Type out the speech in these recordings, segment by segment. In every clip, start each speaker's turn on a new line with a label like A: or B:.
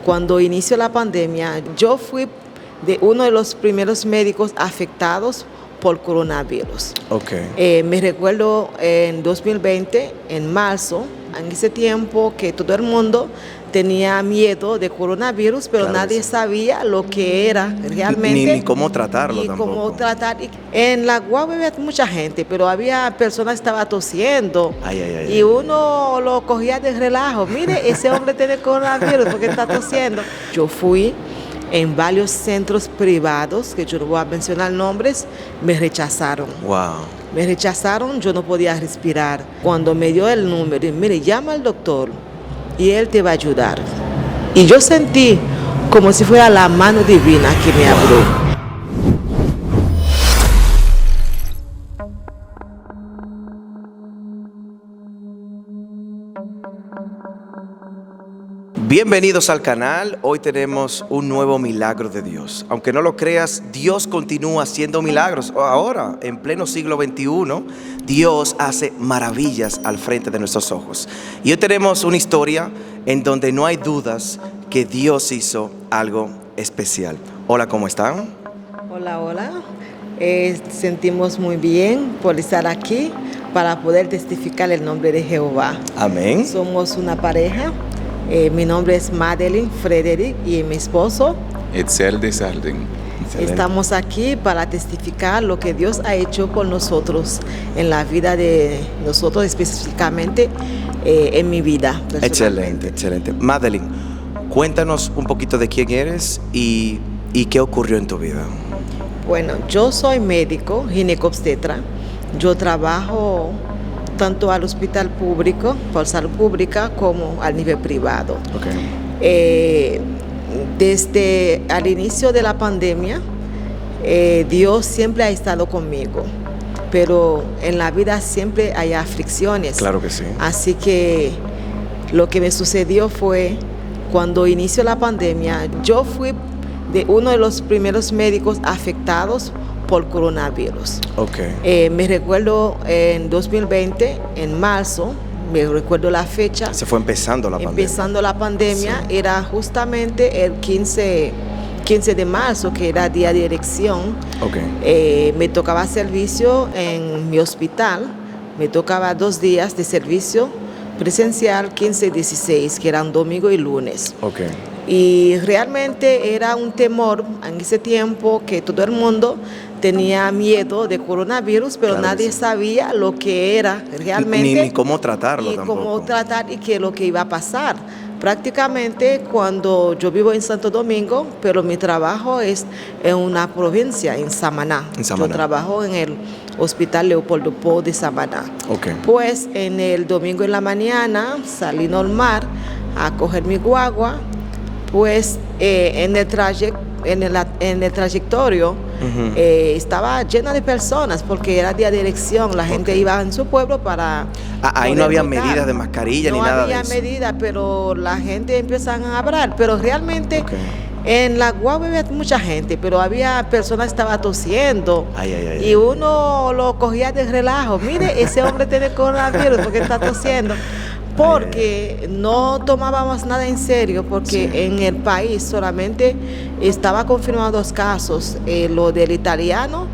A: cuando inició la pandemia, yo fui de uno de los primeros médicos afectados por coronavirus. Me recuerdo en 2020, en marzo, en ese tiempo que todo el mundo tenía miedo de coronavirus, pero
B: Claro,
A: nadie
B: sí.
A: sabía lo que era realmente.
B: Ni cómo tratarlo
A: Ni
B: tampoco.
A: cómo tratar. En la guagua había mucha gente, pero había personas que estaban tosiendo. Y uno lo cogía de relajo. Mire, ese hombre tiene coronavirus porque está tosiendo. Yo fui en varios centros privados, que yo no voy a mencionar nombres, me rechazaron.
B: Wow.
A: Me rechazaron, yo no podía respirar. Cuando me dio el número, y mire, llama al doctor y él te va a ayudar. Y yo sentí como si fuera la mano divina que me abrió.
B: Bienvenidos al canal. Hoy tenemos un nuevo milagro de Dios. Aunque no lo creas, Dios continúa haciendo milagros. Ahora, en pleno siglo XXI, Dios hace maravillas al frente de nuestros ojos. Y hoy tenemos una historia en donde no hay dudas que Dios hizo algo especial. Hola, ¿cómo están?
A: Hola, hola. Sentimos muy bien por estar aquí para poder testificar el nombre de Jehová.
B: Amén.
A: Somos una pareja. Mi nombre es Madeline Frederick y mi esposo
C: Etzel Desarden.
A: Estamos aquí para testificar lo que Dios ha hecho por nosotros en la vida de nosotros, específicamente en mi vida.
B: Excelente, excelente. Madeline, cuéntanos un poquito de quién eres y qué ocurrió en tu vida.
A: Bueno, yo soy médico, ginecobstetra. Yo trabajo tanto al hospital público, por salud pública, como al nivel privado. Desde al inicio de la pandemia, Dios siempre ha estado conmigo, pero en la vida siempre hay aflicciones.
B: Claro que sí.
A: Así que lo que me sucedió fue, cuando inició la pandemia, yo fui de uno de los primeros médicos afectados por coronavirus. Me recuerdo en 2020, en marzo, me recuerdo la fecha.
B: Se fue empezando la pandemia.
A: Empezando la pandemia, sí. Era justamente el 15 de marzo, que era día de elección. Me tocaba servicio en mi hospital, me tocaba 2 días de servicio presencial, 15 y 16, que eran domingo y lunes. Y realmente era un temor en ese tiempo que todo el mundo tenía miedo de coronavirus, pero claro, nadie sabía lo que era realmente.
B: Ni cómo tratarlo
A: tampoco. Ni cómo tratar y qué lo que iba a pasar. Prácticamente cuando yo vivo en Santo Domingo, pero mi trabajo es en una provincia, en Samaná. Yo trabajo en el Hospital Leopoldo Po de Samaná. Pues en el domingo en la mañana salí normal a coger mi guagua. Pues en el trayectorio estaba llena de personas porque era día de elección, la gente iba en su pueblo para...
B: Ahí no había medidas de mascarilla ni nada de eso.
A: No había medidas, pero la gente empiezan a hablar, pero realmente en la guagua había mucha gente, pero había personas que estaban tosiendo y uno lo cogía de relajo. Mire, ese hombre tiene coronavirus porque está tosiendo. Porque no tomábamos nada en serio, porque en el país solamente estaba confirmado 2 casos, lo del italiano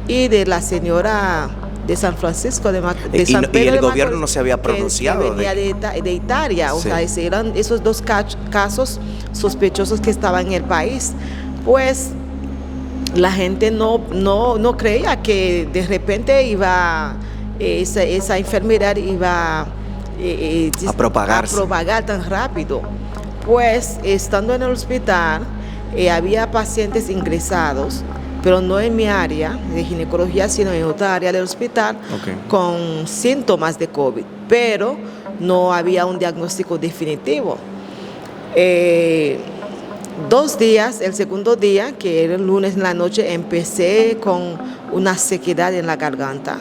A: y de la señora de San Francisco de San Pedro.
B: Y el gobierno no se había pronunciado.
A: Que venía de Italia, o sea, eran esos 2 casos sospechosos que estaban en el país. Pues la gente no creía que de repente iba esa enfermedad iba a propagar tan rápido. Pues estando en el hospital había pacientes ingresados, pero no en mi área de ginecología, sino en otra área del hospital, con síntomas de COVID, pero no había un diagnóstico definitivo. 2 días, el segundo día, que era el lunes en la noche, empecé con una sequedad en la garganta.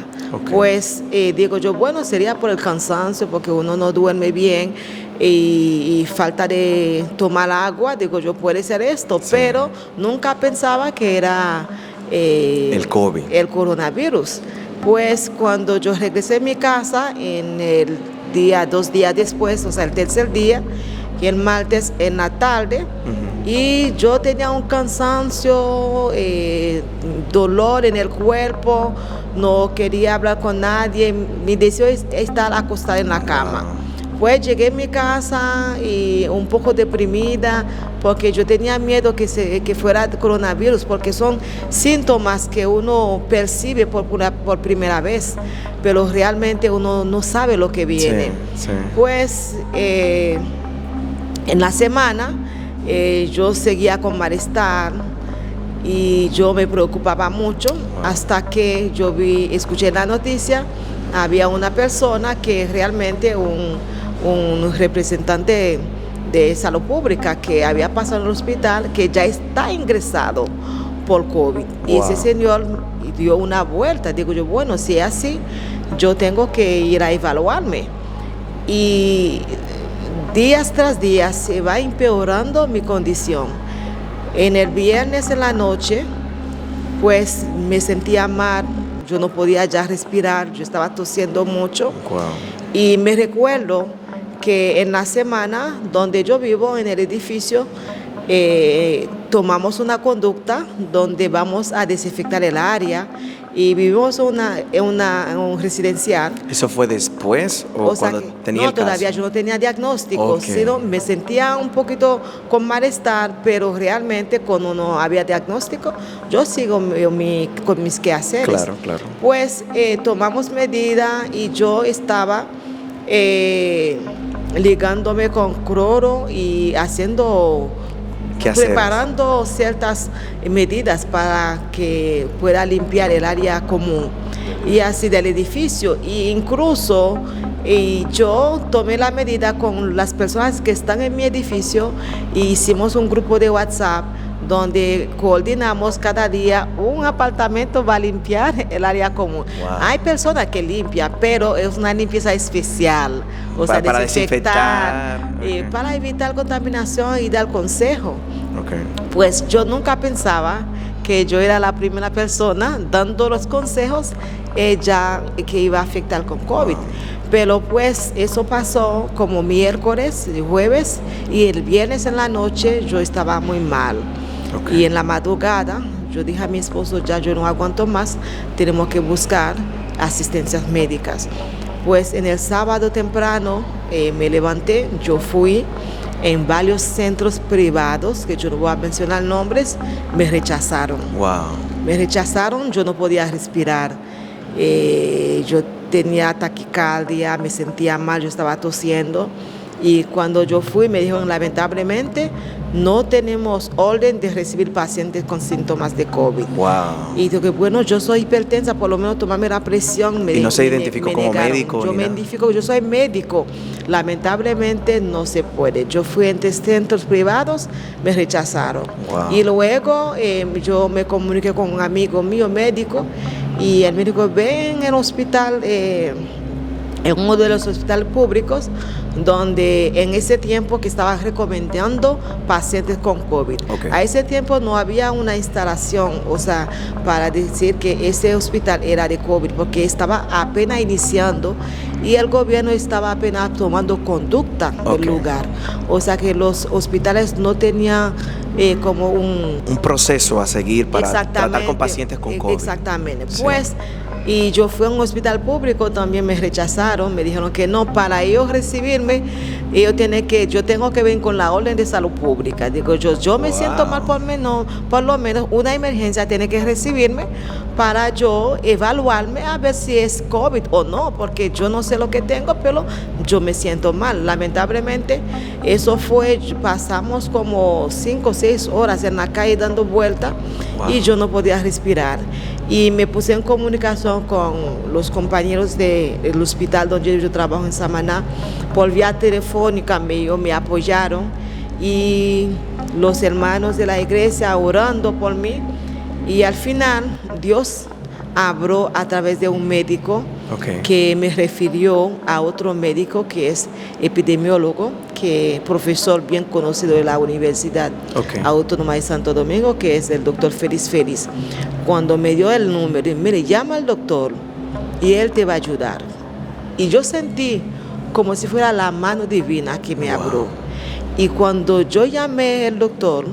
A: Pues digo yo, bueno, sería por el cansancio, porque uno no duerme bien y falta de tomar agua. Digo yo, puede ser esto, pero nunca pensaba que era
B: el COVID,
A: el coronavirus. Pues cuando yo regresé a mi casa, en el día, 2 días después, o sea, el tercer día, y el martes en la tarde. Y yo tenía un cansancio, dolor en el cuerpo, no quería hablar con nadie, mi deseo es estar acostada en la cama. Pues llegué a mi casa y un poco deprimida porque yo tenía miedo que fuera coronavirus, porque son síntomas que uno percibe por primera vez, pero realmente uno no sabe lo que viene.
B: Sí.
A: Pues en la semana yo seguía con malestar y yo me preocupaba mucho hasta que yo escuché la noticia, había una persona que realmente un representante de salud pública que había pasado en el hospital, que ya está ingresado por COVID. Y ese señor dio una vuelta. Digo yo, bueno, si es así, yo tengo que ir a evaluarme. Y días tras días se va empeorando mi condición. En el viernes en la noche, pues me sentía mal, yo no podía ya respirar, yo estaba tosiendo mucho. Y me recuerdo que en la semana donde yo vivo, en el edificio, tomamos una conducta donde vamos a desinfectar el área y vivimos en un residencial.
B: ¿Eso fue después o cuando tenía el caso?
A: No, todavía yo no tenía diagnóstico, sino me sentía un poquito con malestar, pero realmente cuando no había diagnóstico, yo sigo con mis quehaceres.
B: Claro.
A: Pues tomamos medidas y yo estaba ligándome con cloro y preparando ciertas medidas para que pueda limpiar el área común y así del edificio. E incluso yo tomé la medida con las personas que están en mi edificio e hicimos un grupo de WhatsApp donde coordinamos cada día un apartamento va a limpiar el área común. Hay personas que limpian, pero es una limpieza especial, o sea,
B: para
A: desinfectar, para evitar contaminación y dar consejo. Pues yo nunca pensaba que yo era la primera persona dando los consejos que iba a afectar con COVID. Pero pues eso pasó como miércoles, jueves y el viernes en la noche yo estaba muy mal. Y en la madrugada yo dije a mi esposo, ya yo no aguanto más, tenemos que buscar asistencias médicas. Pues en el sábado temprano me levanté, yo fui en varios centros privados, que yo no voy a mencionar nombres, me rechazaron. Me rechazaron, yo no podía respirar. Yo tenía taquicardia, me sentía mal, yo estaba tosiendo. Y cuando yo fui me dijeron, lamentablemente, no tenemos orden de recibir pacientes con síntomas de COVID. Y digo, bueno, yo soy hipertensa, por lo menos tomarme la presión.
B: ¿Y no se identificó como médico?
A: Yo me identifico, yo soy médico. Lamentablemente no se puede. Yo fui entre centros privados, me rechazaron. Y luego yo me comuniqué con un amigo mío médico y el médico ven en el hospital, en uno de los hospitales públicos, donde en ese tiempo que estaba recomendando pacientes con COVID. A ese tiempo no había una instalación, o sea, para decir que ese hospital era de COVID, porque estaba apenas iniciando y el gobierno estaba apenas tomando conducta del lugar. O sea que los hospitales no tenían como un
B: proceso a seguir para tratar con pacientes con COVID.
A: Exactamente. Pues, y yo fui a un hospital público, también me rechazaron, me dijeron que no, para ellos recibirme, yo tengo que venir con la orden de salud pública. Digo, yo me siento mal, por lo menos una emergencia tiene que recibirme para yo evaluarme a ver si es COVID o no, porque yo no sé lo que tengo, pero yo me siento mal. Lamentablemente, eso pasamos como 5 o 6 horas en la calle dando vueltas y yo no podía respirar. Y me puse en comunicación con los compañeros del hospital donde yo trabajo en Samaná. Por vía telefónica me apoyaron y los hermanos de la iglesia orando por mí. Y al final Dios habló a través de un médico que me refirió a otro médico que es epidemiólogo, que es profesor bien conocido de la Universidad Autónoma de Santo Domingo, que es el doctor Félix. Cuando me dio el número, mire, llama al doctor y él te va a ayudar. Y yo sentí como si fuera la mano divina que me habló. Y cuando yo llamé al doctor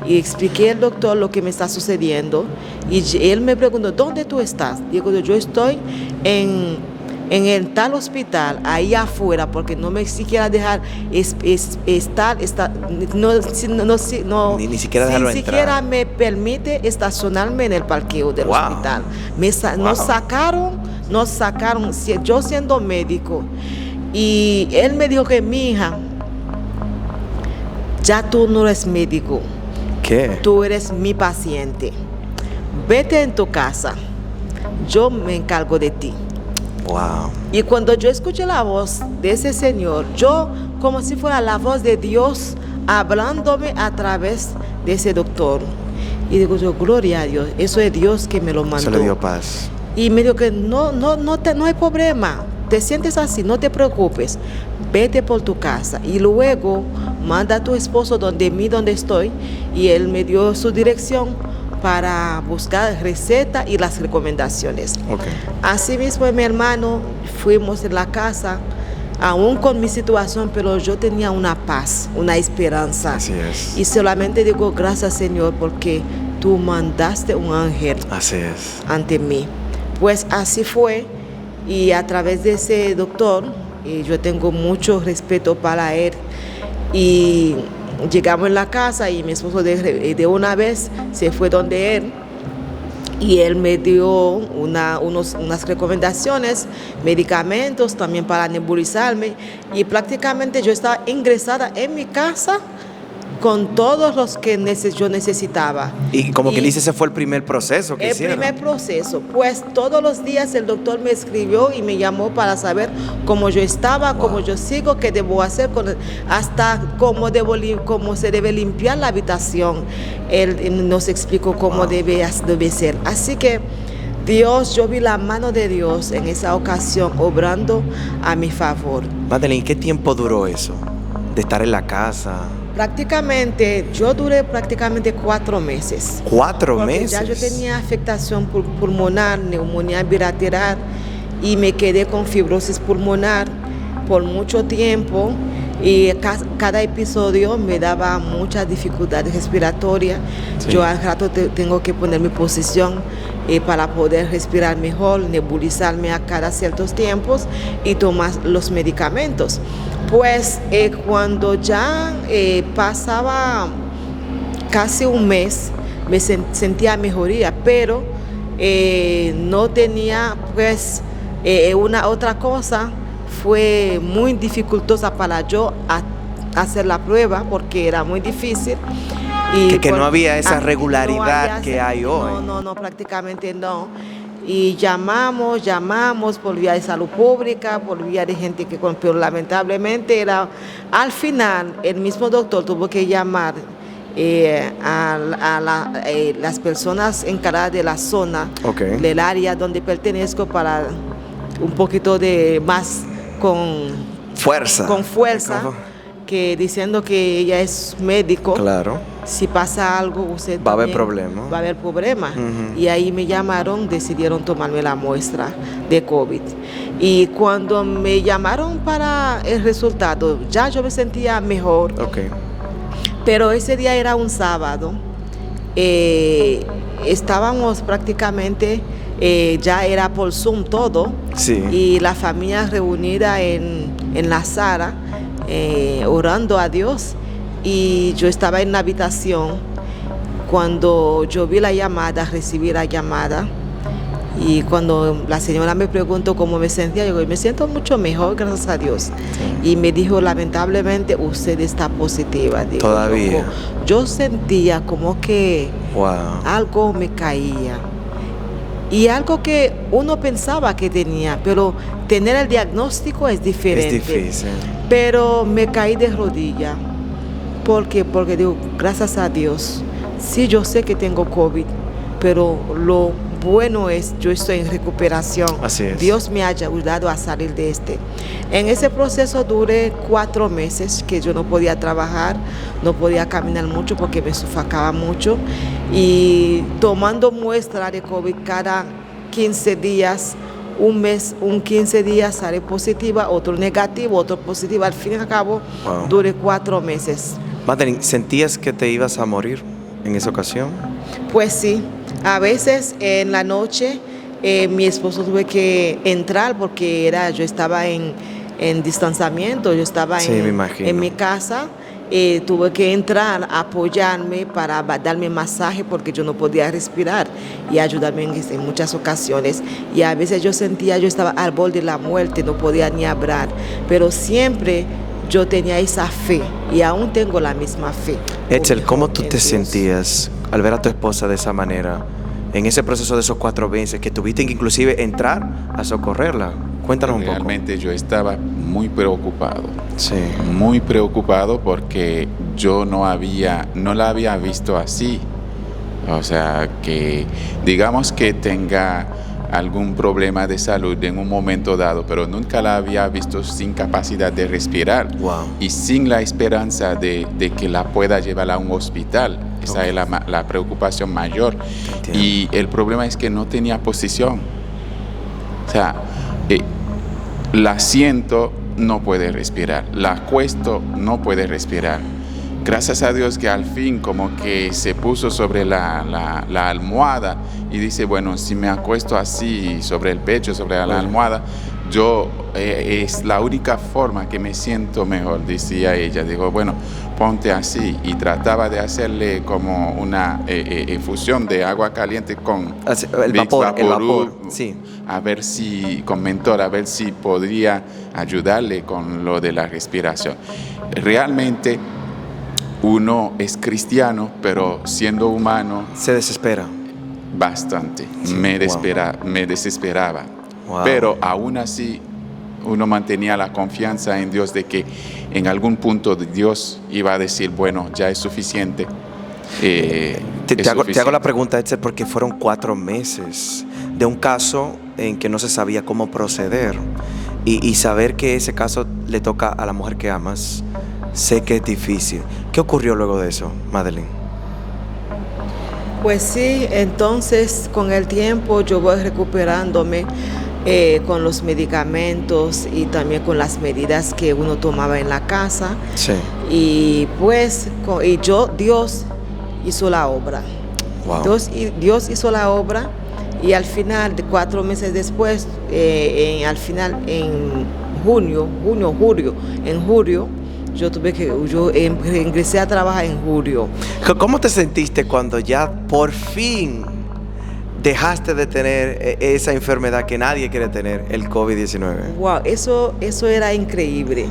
A: y expliqué al doctor lo que me está sucediendo, y él me preguntó, ¿dónde tú estás? Digo, yo estoy en el tal hospital, ahí afuera, porque no me siquiera dejar estar,
B: Ni siquiera dejarlo
A: ni
B: entrar.
A: siquiera me permite estacionarme en el parqueo del hospital. Nos sacaron, yo siendo médico, y él me dijo que mi hija, ya tú no eres médico.
B: ¿Qué?
A: Tú eres mi paciente. Vete en tu casa. Yo me encargo de ti.
B: Wow.
A: Y cuando yo escuché la voz de ese señor, yo como si fuera la voz de Dios hablándome a través de ese doctor. Y digo yo, gloria a Dios, eso es Dios que me lo mandó.
B: Eso le dio paz.
A: Y me dijo que no hay problema. Te sientes así, no te preocupes. Vete por tu casa. Y luego manda a tu esposo donde estoy. Y él me dio su dirección para buscar receta y las recomendaciones.
B: Okay.
A: Así mismo, mi hermano, fuimos en la casa, aún con mi situación, pero yo tenía una paz, una esperanza.
B: Así es.
A: Y solamente digo, gracias Señor, porque tú mandaste un ángel.
B: Así es.
A: Ante mí. Pues así fue, y a través de ese doctor, yo tengo mucho respeto para él, y llegamos en la casa y mi esposo de una vez se fue donde él, y él me dio unas recomendaciones, medicamentos también para nebulizarme, y prácticamente yo estaba ingresada en mi casa con todos los que yo necesitaba.
B: Y como que dice, ese fue el primer proceso que hicieron.
A: El primer proceso, pues todos los días el doctor me escribió y me llamó para saber cómo yo estaba, cómo yo sigo, qué debo hacer, hasta cómo se debe limpiar la habitación. Él nos explicó cómo debe ser. Así que yo vi la mano de Dios en esa ocasión obrando a mi favor.
B: Madeleine, ¿qué tiempo duró eso? De estar en la casa.
A: Yo duré prácticamente 4 meses.
B: ¿4 meses?
A: Ya yo tenía afectación pulmonar, neumonía bilateral, y me quedé con fibrosis pulmonar por mucho tiempo, y cada episodio me daba muchas dificultades respiratorias. Sí. Yo al rato tengo que poner mi posición para poder respirar mejor, nebulizarme a cada ciertos tiempos y tomar los medicamentos. Pues cuando ya pasaba casi un mes, me sentía mejoría, pero no tenía, pues, una otra cosa, fue muy dificultosa para yo hacer la prueba porque era muy difícil. Y
B: que no había esa regularidad que hay hoy.
A: No, prácticamente no. Y llamamos por vía de salud pública, por vía de gente pero lamentablemente al final el mismo doctor tuvo que llamar las personas encargadas de la zona, okay, del área donde pertenezco, para un poquito de más con fuerza, que diciendo que ella es médico.
B: Claro.
A: Si pasa algo, usted
B: va a haber problema.
A: Va a haber problema. Y ahí me llamaron, decidieron tomarme la muestra de COVID. Y cuando me llamaron para el resultado, ya yo me sentía mejor.
B: Okay.
A: Pero ese día era un sábado. Estábamos prácticamente, ya era por Zoom todo.
B: Sí.
A: Y la familia reunida en la sala, orando a Dios. Y yo estaba en la habitación cuando yo vi la llamada, recibí la llamada, y cuando la señora me preguntó cómo me sentía, yo digo, me siento mucho mejor, gracias a Dios. Sí. Y me dijo, lamentablemente usted está positiva. Digo,
B: todavía.
A: Yo sentía como que algo me caía, y algo que uno pensaba que tenía, pero tener el diagnóstico es diferente.
B: Es difícil.
A: Pero me caí de rodillas. ¿Por qué? Porque digo, gracias a Dios, sí, yo sé que tengo COVID, pero lo bueno es, yo estoy en recuperación.
B: Así es.
A: Dios me ha ayudado a salir de En ese proceso duré 4 meses que yo no podía trabajar, no podía caminar mucho porque me sufocaba mucho, y tomando muestra de COVID cada 15 días, un mes, 15 días sale positiva, otro negativo, otro positivo. Al fin y al cabo, duré 4 meses.
B: Madeline, ¿sentías que te ibas a morir en esa ocasión?
A: Pues sí, a veces en la noche mi esposo tuve que entrar porque yo estaba en distanciamiento, yo estaba en mi casa. Tuve que entrar a apoyarme para darme masaje porque yo no podía respirar y ayudarme en muchas ocasiones. Y a veces yo estaba al borde de la muerte, no podía ni hablar, pero siempre yo tenía esa fe y aún tengo la misma fe.
B: Etzel, ¿cómo tú te sentías al ver a tu esposa de esa manera? En ese proceso de esos 4 meses que tuviste que inclusive entrar a socorrerla. Cuéntanos un poco.
C: Realmente yo estaba muy preocupado.
B: Sí.
C: Muy preocupado porque yo no la había visto así. O sea, que digamos que tenga algún problema de salud en un momento dado, pero nunca la había visto sin capacidad de respirar.
B: Wow.
C: Y sin la esperanza de que la pueda llevar a un hospital. Esa es la preocupación mayor.
B: Entiendo.
C: Y el problema es que no tenía posición. O sea, la siento, no puede respirar. La acuesto, no puede respirar. Gracias a Dios que al fin como que se puso sobre la almohada y dice, bueno, si me acuesto así sobre el pecho, sobre la almohada, es la única forma que me siento mejor, decía ella. Digo, bueno, ponte así, y trataba de hacerle como una infusión de agua caliente con
B: el vapor, sí.
C: A ver si, con mentor, a ver si podría ayudarle con lo de la respiración. Realmente uno es cristiano, pero siendo humano
B: se desespera
C: bastante.
B: Sí,
C: Me desesperaba.
B: Wow.
C: Pero aún así uno mantenía la confianza en Dios de que en algún punto Dios iba a decir, bueno, ya es suficiente.
B: Te hago la pregunta, Etzel, porque fueron 4 meses de un caso en que no se sabía cómo proceder, y saber que ese caso le toca a la mujer que amas, sé que es difícil. ¿Qué ocurrió luego de eso, Madeline?
A: Pues sí, entonces con el tiempo yo voy recuperándome con los medicamentos y también con las medidas que uno tomaba en la casa.
B: Sí.
A: Y pues Dios hizo la obra.
B: Wow.
A: Dios hizo la obra, y al final, de 4 meses después, en julio, yo ingresé a trabajar en julio.
B: ¿Cómo te sentiste cuando ya por fin dejaste de tener esa enfermedad que nadie quiere tener, el COVID-19?
A: Wow, eso era increíble,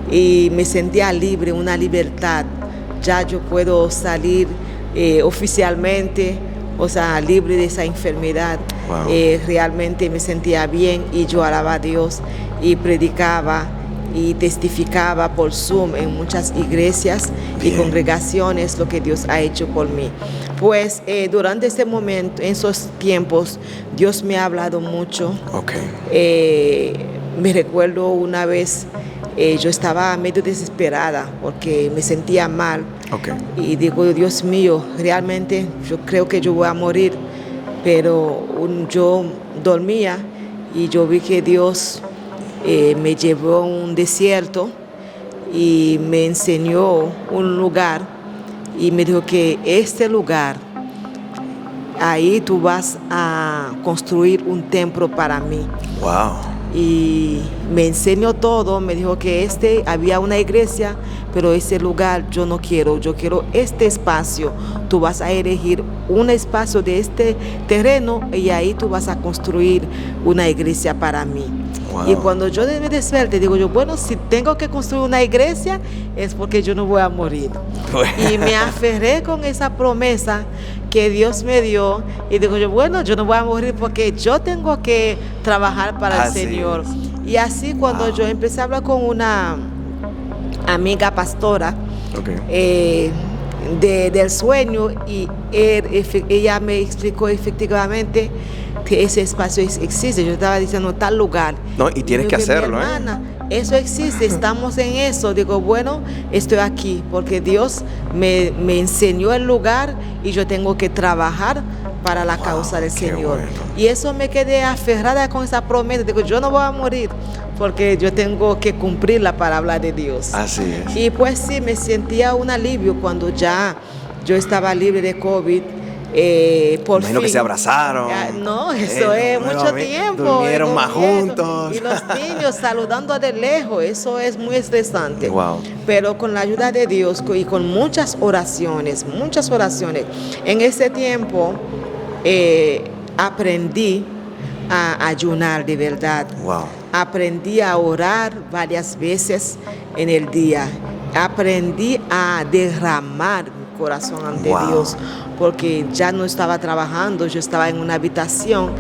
A: y me sentía libre, una libertad. Ya yo puedo salir oficialmente, o sea, libre de esa enfermedad.
B: Wow.
A: Realmente me sentía bien, y yo alababa a Dios y predicaba y testificaba por Zoom en muchas iglesias y congregaciones lo que Dios ha hecho por mí. Pues durante ese momento, en esos tiempos, Dios me ha hablado mucho.
B: Okay.
A: Me recuerdo una vez, yo estaba medio desesperada porque me sentía mal.
B: Okay.
A: Y digo, Dios mío, realmente yo creo que yo voy a morir. Pero yo dormía y yo vi que Dios me llevó a un desierto y me enseñó un lugar, y me dijo que este lugar, ahí tú vas a construir un templo para mí.
B: Wow.
A: Y me enseñó todo, me dijo que había una iglesia, pero ese lugar yo no quiero, yo quiero este espacio. Tú vas a elegir un espacio de este terreno y ahí tú vas a construir una iglesia para mí. Wow. Y cuando yo me despierto, digo yo, bueno, si tengo que construir una iglesia es porque yo no voy a morir. Y me aferré con esa promesa que Dios me dio, y digo yo, bueno, yo no voy a morir porque yo tengo que trabajar para el Señor. Y así cuando yo empecé a hablar con una amiga pastora, del sueño, y ella me explicó efectivamente que ese espacio existe. Yo estaba diciendo tal lugar.
B: No, y tienes que hacerlo,
A: mi hermana, eso existe, estamos en eso. Digo, bueno, estoy aquí porque Dios me enseñó el lugar y yo tengo que trabajar para la causa del Señor.
B: Bueno.
A: Y eso me quedé aferrada con esa promesa. Digo, yo no voy a morir porque yo tengo que cumplir la palabra de Dios.
B: Así es.
A: Y pues sí, me sentía un alivio cuando ya yo estaba libre de COVID. Por
B: Imagino
A: fin.
B: que se abrazaron.
A: No, eso es mucho tiempo.
B: Durmieron más
A: durmiendo,
B: juntos.
A: Y los niños saludando de lejos, eso es muy estresante.
B: Wow.
A: Pero con la ayuda de Dios y con muchas oraciones. En ese tiempo aprendí a ayunar de verdad.
B: Wow.
A: Aprendí a orar varias veces en el día. Aprendí a derramar mi corazón ante
B: Wow.
A: Dios, porque ya no estaba trabajando, yo estaba en una habitación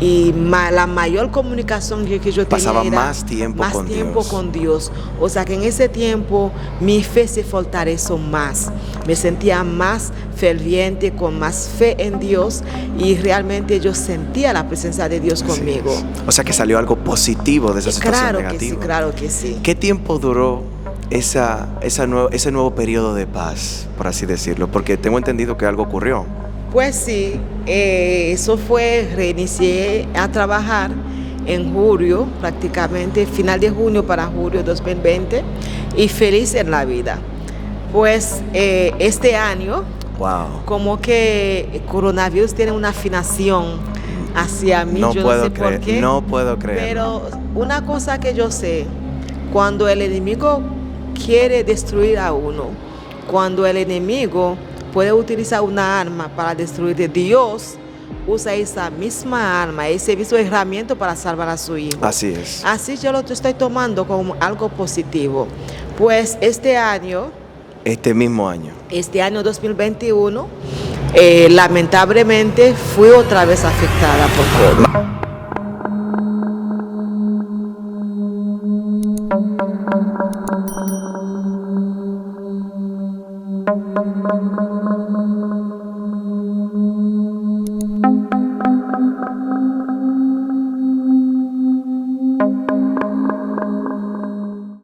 A: y la mayor comunicación que yo tenía
B: Pasaba
A: era
B: más tiempo con Dios.
A: con Dios. O sea que en ese tiempo mi fe se fortaleció más, me sentía más ferviente, con más fe en Dios y realmente yo sentía la presencia de Dios
B: Así
A: conmigo.
B: es. O sea que salió algo positivo de esa situación
A: Claro que
B: negativa.
A: sí, claro que sí.
B: ¿Qué tiempo duró ese nuevo periodo de paz, por así decirlo? Porque tengo entendido que algo ocurrió.
A: Pues sí, eso fue, reinicié a trabajar en julio, prácticamente final de junio para julio 2020 y feliz en la vida. Pues este año,
B: Wow.
A: como que el coronavirus tiene una afinación hacia mí,
B: No
A: yo
B: puedo
A: no sé
B: creer,
A: por qué.
B: no puedo creer.
A: Pero una cosa que yo sé, cuando el enemigo quiere destruir a uno, cuando el enemigo puede utilizar una arma para destruirte, Dios usa esa misma arma, ese mismo herramienta para salvar a su hijo.
B: Así es.
A: Así yo lo estoy tomando como algo positivo. Pues este año
B: Este año
A: 2021, lamentablemente fui otra vez afectada por COVID.